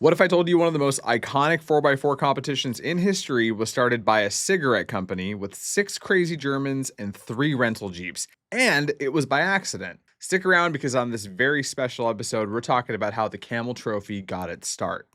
What if I told you one of the most iconic 4x4 competitions in history was started by a cigarette company with 6 crazy Germans and 3 rental Jeeps, and it was by accident? Stick around because on this very special episode, we're talking about how the Camel Trophy got its start.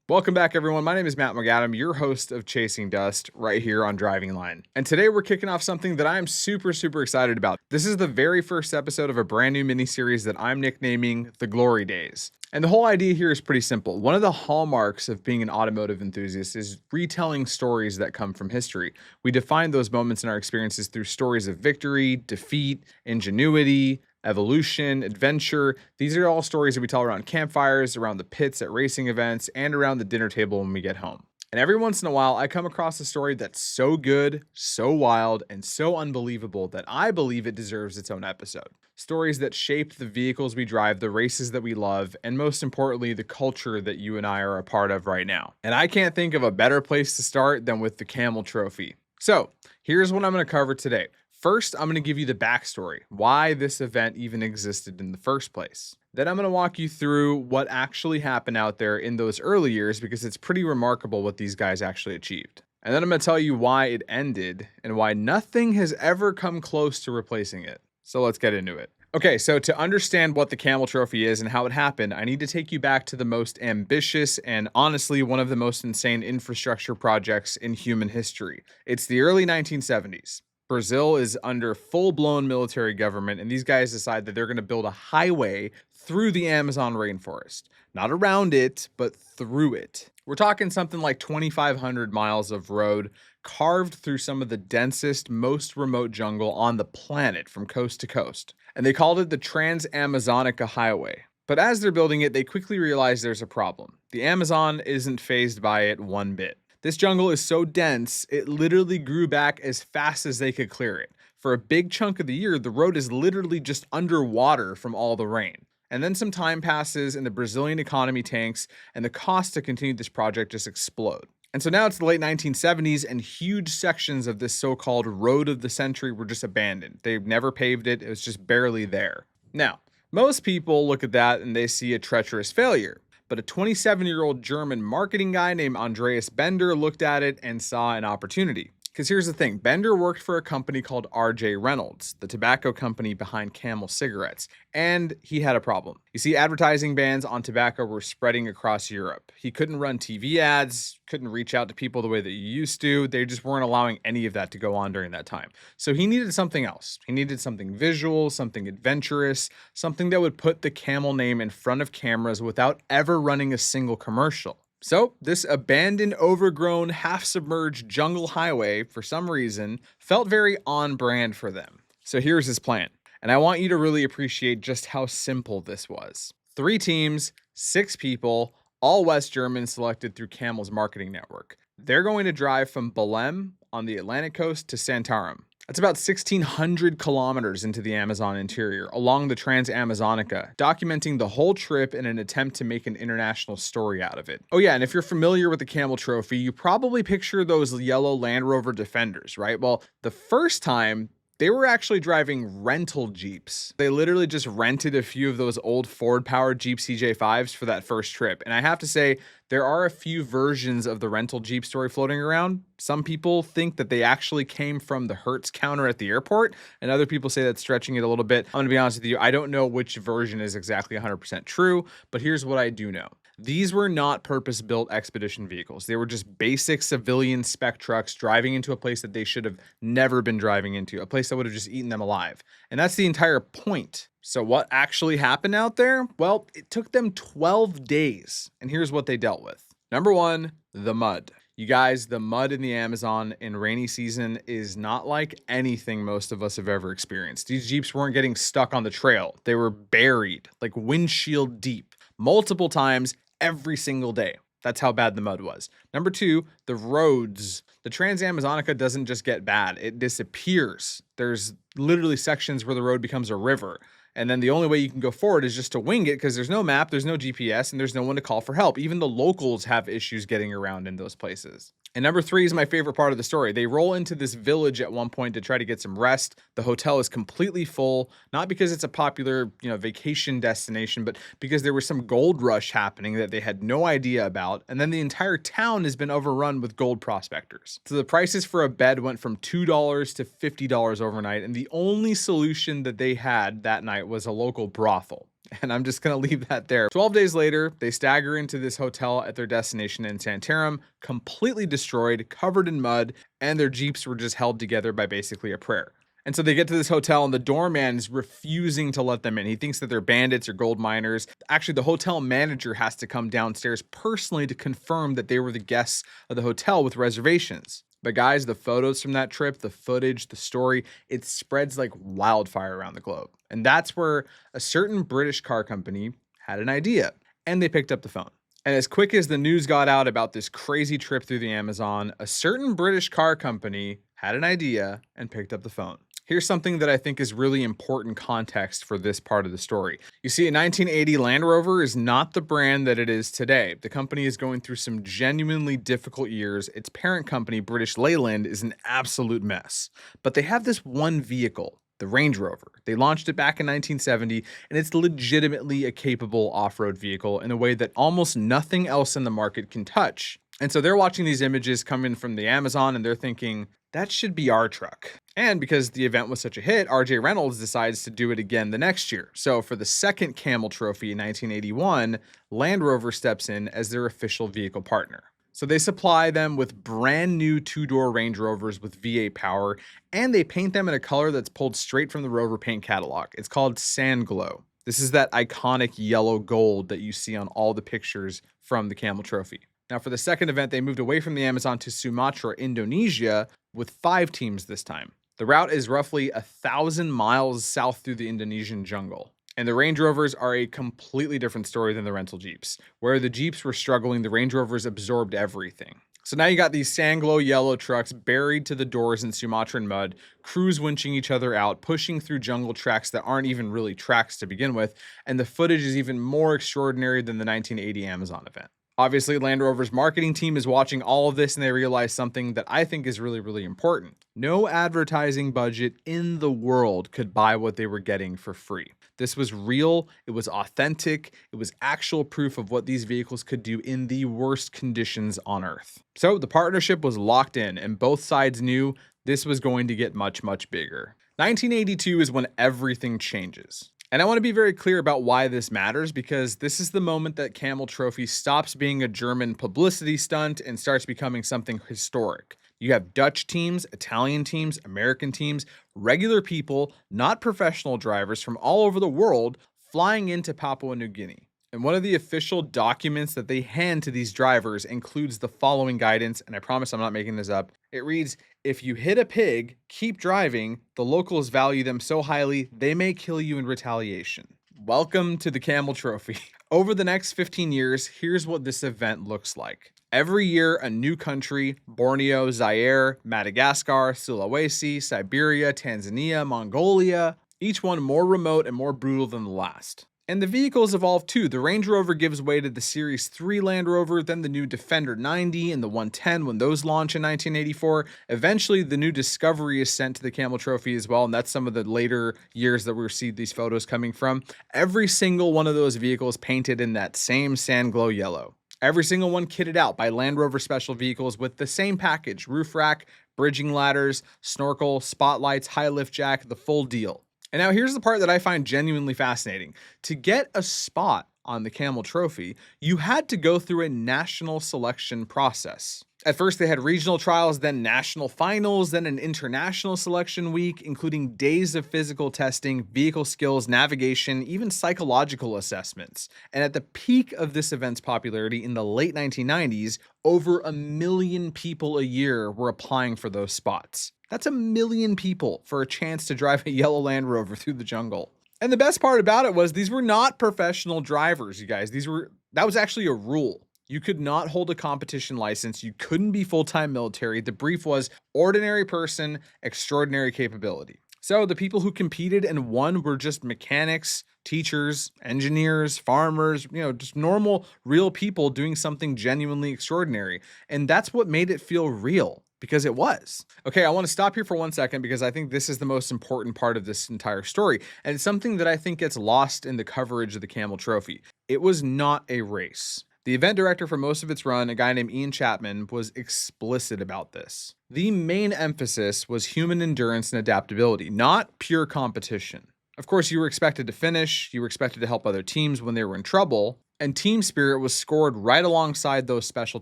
Welcome back, everyone. My name is Matt McAdam, your host of Chasing Dust, right here on Driving Line. And today we're kicking off something that I'm super excited about. This is the very first episode of a brand new mini-series that I'm nicknaming The Glory Days. And the whole idea here is pretty simple. One of the hallmarks of being an automotive enthusiast is retelling stories that come from history. We define those moments in our experiences through stories of victory, defeat, ingenuity, evolution, adventure. These are all stories that we tell around campfires, around the pits at racing events, and around the dinner table when we get home. And every once in a while, I come across a story that's so good, so wild, and so unbelievable that I believe it deserves its own episode. Stories that shaped the vehicles we drive, the races that we love, and most importantly, the culture that you and I are a part of right now. And I can't think of a better place to start than with the Camel Trophy. So here's what I'm going to cover today. First, I'm going to give you the backstory, why this event even existed in the first place. Then I'm going to walk you through what actually happened out there in those early years because it's pretty remarkable what these guys actually achieved. And then I'm going to tell you why it ended and why nothing has ever come close to replacing it. So let's get into it. Okay, so to understand what the Camel Trophy is and how it happened, I need to take you back to the most ambitious and honestly one of the most insane infrastructure projects in human history. It's the early 1970s. Brazil is under full-blown military government, and these guys decide that they're going to build a highway through the Amazon rainforest. Not around it, but through it. We're talking something like 2,500 miles of road carved through some of the densest, most remote jungle on the planet from coast to coast. And they called it the Trans-Amazonica Highway. But as they're building it, they quickly realize there's a problem. The Amazon isn't fazed by it one bit. This jungle is so dense, it literally grew back as fast as they could clear it. For a big chunk of the year, the road is literally just underwater from all the rain. And then some time passes and the Brazilian economy tanks and the cost to continue this project just explode. And so now it's the late 1970s and huge sections of this so-called road of the century were just abandoned. They've never paved it. It was just barely there. Now, most people look at that and they see a treacherous failure. But a 27-year-old German marketing guy named Andreas looked at it and saw an opportunity. Because here's the thing, Bender worked for a company called R.J. Reynolds, the tobacco company behind Camel cigarettes, and he had a problem. You see, advertising bans on tobacco were spreading across Europe. He couldn't run TV ads, couldn't reach out to people the way that you used to. They just weren't allowing any of that to go on during that time. So he needed something else. He needed something visual, something adventurous, something that would put the Camel name in front of cameras without ever running a single commercial. So this abandoned, overgrown, half-submerged jungle highway, for some reason, felt very on brand for them. So here's his plan. And I want you to really appreciate just how simple this was. 3 teams, 6 people, all West Germans selected through Camel's marketing network. They're going to drive from Belém on the Atlantic coast to Santarém. That's about 1,600 kilometers into the Amazon interior, along the Trans-Amazonica, documenting the whole trip in an attempt to make an international story out of it. Oh yeah, and if you're familiar with the Camel Trophy, you probably picture those yellow Land Rover Defenders, right? Well, the first time, they were actually driving rental Jeeps. They literally just rented a few of those old Ford-powered Jeep CJ5s for that first trip. And I have to say, there are a few versions of the rental Jeep story floating around. Some people think that they actually came from the Hertz counter at the airport, and other people say that's stretching it a little bit. I'm gonna be honest with you, I don't know which version is exactly 100% true, but here's what I do know. These were not purpose-built expedition vehicles. They were just basic civilian spec trucks driving into a place that they should have never been driving into, a place that would have just eaten them alive. And that's the entire point. So what actually happened out there? Well, it took them 12 days, and here's what they dealt with. Number 1, the mud. You guys, the mud in the Amazon in rainy season is not like anything most of us have ever experienced. These Jeeps weren't getting stuck on the trail. They were buried, like windshield deep, multiple times every single day. That's how bad the mud was. Number 2, the roads. The Trans-Amazonica doesn't just get bad, it disappears. There's literally sections where the road becomes a river. And then the only way you can go forward is just to wing it because there's no map, there's no GPS, and there's no one to call for help. Even the locals have issues getting around in those places. And number 3 is my favorite part of the story. They roll into this village at one point to try to get some rest. The hotel is completely full, not because it's a popular, vacation destination, but because there was some gold rush happening that they had no idea about. And then the entire town has been overrun with gold prospectors. So the prices for a bed went from $2 to $50 overnight. And the only solution that they had that night was a local brothel. And I'm just going to leave that there. 12 days later, they stagger into this hotel at their destination in Santarem, completely destroyed, covered in mud, and their Jeeps were just held together by basically a prayer. And so they get to this hotel and the doorman is refusing to let them in. He thinks that they're bandits or gold miners. Actually, the hotel manager has to come downstairs personally to confirm that they were the guests of the hotel with reservations. But guys, the photos from that trip, the footage, the story, it spreads like wildfire around the globe. And that's where a certain British car company had an idea, and they picked up the phone. And as quick as the news got out about this crazy trip through the Amazon, a certain British car company had an idea and picked up the phone. Here's something that I think is really important context for this part of the story. You see, in 1980, Land Rover is not the brand that it is today. The company is going through some genuinely difficult years. Its parent company, British Leyland, is an absolute mess. But they have this one vehicle, the Range Rover. They launched it back in 1970, and it's legitimately a capable off-road vehicle in a way that almost nothing else in the market can touch. And so they're watching these images come in from the Amazon, and they're thinking, that should be our truck. And because the event was such a hit, RJ Reynolds decides to do it again the next year. So for the second Camel Trophy in 1981, Land Rover steps in as their official vehicle partner. So they supply them with brand new 2-door Range Rovers with V8 power, and they paint them in a color that's pulled straight from the Rover paint catalog. It's called Sand Glow. This is that iconic yellow gold that you see on all the pictures from the Camel Trophy. Now, for the second event, they moved away from the Amazon to Sumatra, Indonesia, with 5 teams this time. The route is roughly 1,000 miles south through the Indonesian jungle. And the Range Rovers are a completely different story than the rental Jeeps. Where the Jeeps were struggling, the Range Rovers absorbed everything. So now you got these sand glow yellow trucks buried to the doors in Sumatran mud, crews winching each other out, pushing through jungle tracks that aren't even really tracks to begin with, and the footage is even more extraordinary than the 1980 Amazon event. Obviously, Land Rover's marketing team is watching all of this and they realize something that I think is really, really important. No advertising budget in the world could buy what they were getting for free. This was real, it was authentic, it was actual proof of what these vehicles could do in the worst conditions on Earth. So the partnership was locked in and both sides knew this was going to get much, much bigger. 1982 is when everything changes. And I want to be very clear about why this matters, because this is the moment that Camel Trophy stops being a German publicity stunt and starts becoming something historic. You have Dutch teams, Italian teams, American teams, regular people, not professional drivers from all over the world flying into Papua New Guinea. And one of the official documents that they hand to these drivers includes the following guidance, and I promise I'm not making this up. It reads, if you hit a pig, keep driving. The locals value them so highly, they may kill you in retaliation. Welcome to the Camel Trophy. Over the next 15 years, here's what this event looks like. Every year, a new country, Borneo, Zaire, Madagascar, Sulawesi, Siberia, Tanzania, Mongolia, each one more remote and more brutal than the last. And the vehicles evolve too. The Range Rover gives way to the Series 3 Land Rover, then the new Defender 90 and the 110 when those launch in 1984. Eventually, the new Discovery is sent to the Camel Trophy as well, and that's some of the later years that we see these photos coming from. Every single one of those vehicles painted in that same sand glow yellow. Every single one kitted out by Land Rover Special Vehicles with the same package, roof rack, bridging ladders, snorkel, spotlights, high lift jack, the full deal. And now here's the part that I find genuinely fascinating. To get a spot on the Camel Trophy, you had to go through a national selection process. At first, they had regional trials, then national finals, then an international selection week, including days of physical testing, vehicle skills, navigation, even psychological assessments. And at the peak of this event's popularity in the late 1990s, over 1 million people a year were applying for those spots. That's 1 million people for a chance to drive a yellow Land Rover through the jungle. And the best part about it was these were not professional drivers, you guys. That was actually a rule. You could not hold a competition license. You couldn't be full-time military. The brief was ordinary person, extraordinary capability. So the people who competed and won were just mechanics, teachers, engineers, farmers, just normal, real people doing something genuinely extraordinary. And that's what made it feel real, because it was. Okay, I want to stop here for 1 second because I think this is the most important part of this entire story. And it's something that I think gets lost in the coverage of the Camel Trophy. It was not a race. The event director for most of its run, a guy named Ian Chapman, was explicit about this. The main emphasis was human endurance and adaptability, not pure competition. Of course, you were expected to finish, you were expected to help other teams when they were in trouble, and team spirit was scored right alongside those special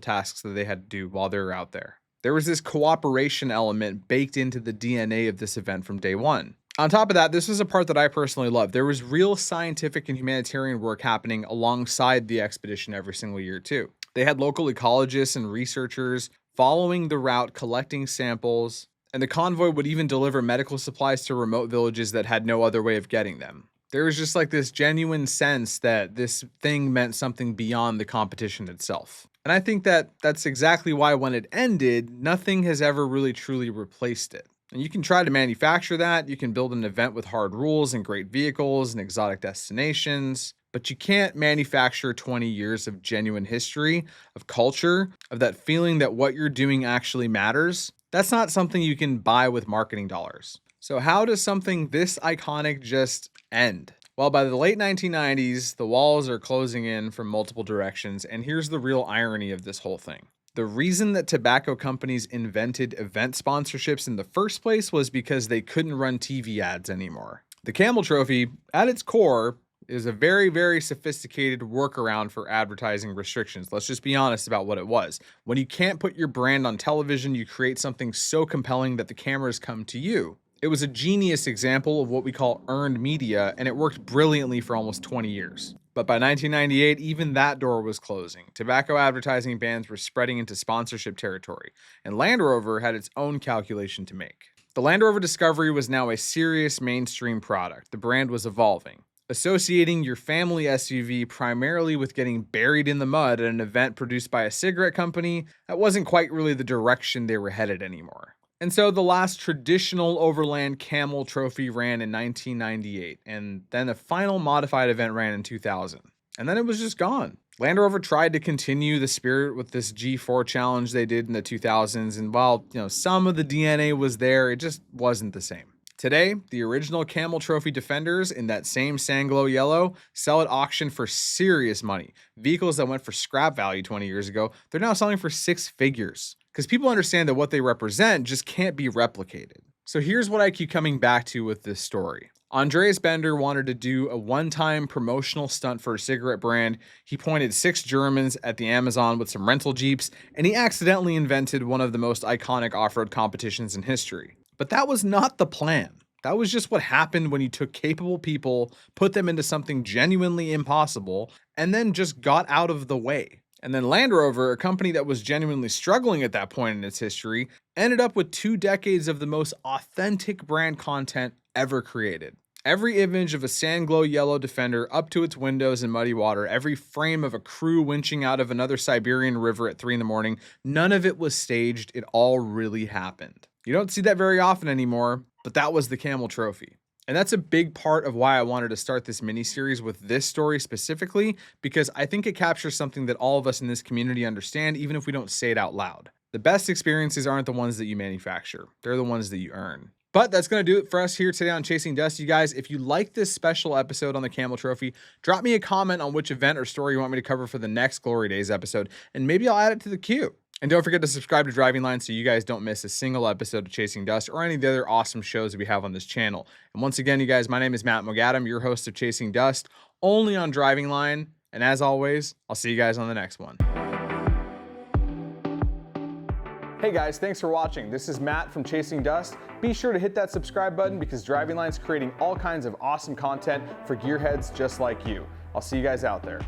tasks that they had to do while they were out there. There was this cooperation element baked into the DNA of this event from day one. On top of that, this was a part that I personally loved. There was real scientific and humanitarian work happening alongside the expedition every single year too. They had local ecologists and researchers following the route, collecting samples, and the convoy would even deliver medical supplies to remote villages that had no other way of getting them. There was just like this genuine sense that this thing meant something beyond the competition itself. And I think that that's exactly why when it ended, nothing has ever really truly replaced it. And you can try to manufacture that, you can build an event with hard rules and great vehicles and exotic destinations, but you can't manufacture 20 years of genuine history, of culture, of that feeling that what you're doing actually matters. That's not something you can buy with marketing dollars. So how does something this iconic just end? Well, by the late 1990s, the walls are closing in from multiple directions, and here's the real irony of this whole thing. The reason that tobacco companies invented event sponsorships in the first place was because they couldn't run TV ads anymore. The Camel Trophy, at its core, is a very, very sophisticated workaround for advertising restrictions. Let's just be honest about what it was. When you can't put your brand on television, you create something so compelling that the cameras come to you. It was a genius example of what we call earned media, and it worked brilliantly for almost 20 years. But by 1998, even that door was closing. Tobacco advertising bans were spreading into sponsorship territory, and Land Rover had its own calculation to make. The Land Rover Discovery was now a serious mainstream product. The brand was evolving. Associating your family SUV primarily with getting buried in the mud at an event produced by a cigarette company, that wasn't quite really the direction they were headed anymore. And so the last traditional overland Camel Trophy ran in 1998, and then the final modified event ran in 2000. And then it was just gone. Land Rover tried to continue the spirit with this G4 challenge they did in the 2000s, and while some of the DNA was there, it just wasn't the same. Today, the original Camel Trophy Defenders in that same Sanglow yellow sell at auction for serious money. Vehicles that went for scrap value 20 years ago, they're now selling for six figures. Because people understand that what they represent just can't be replicated. So here's what I keep coming back to with this story. Andreas Bender wanted to do a one-time promotional stunt for a cigarette brand. He pointed 6 Germans at the Amazon with some rental Jeeps, and he accidentally invented one of the most iconic off-road competitions in history. But that was not the plan. That was just what happened when you took capable people, put them into something genuinely impossible, and then just got out of the way. And then Land Rover, a company that was genuinely struggling at that point in its history, ended up with 2 decades of the most authentic brand content ever created. Every image of a Sanglow yellow Defender up to its windows in muddy water, every frame of a crew winching out of another Siberian river at 3 in the morning, none of it was staged. It all really happened. You don't see that very often anymore, but that was the Camel Trophy. And that's a big part of why I wanted to start this mini-series with this story specifically, because I think it captures something that all of us in this community understand, even if we don't say it out loud. The best experiences aren't the ones that you manufacture. They're the ones that you earn. But that's going to do it for us here today on Chasing Dust. You guys, if you like this special episode on the Camel Trophy, drop me a comment on which event or story you want me to cover for the next Glory Days episode, and maybe I'll add it to the queue. And don't forget to subscribe to Driving Line so you guys don't miss a single episode of Chasing Dust or any of the other awesome shows that we have on this channel. And once again, you guys, my name is Matt McAdam, your host of Chasing Dust, only on Driving Line. And as always, I'll see you guys on the next one. Hey guys, thanks for watching. This is Matt from Chasing Dust. Be sure to hit that subscribe button because Driving Line's creating all kinds of awesome content for gearheads just like you. I'll see you guys out there.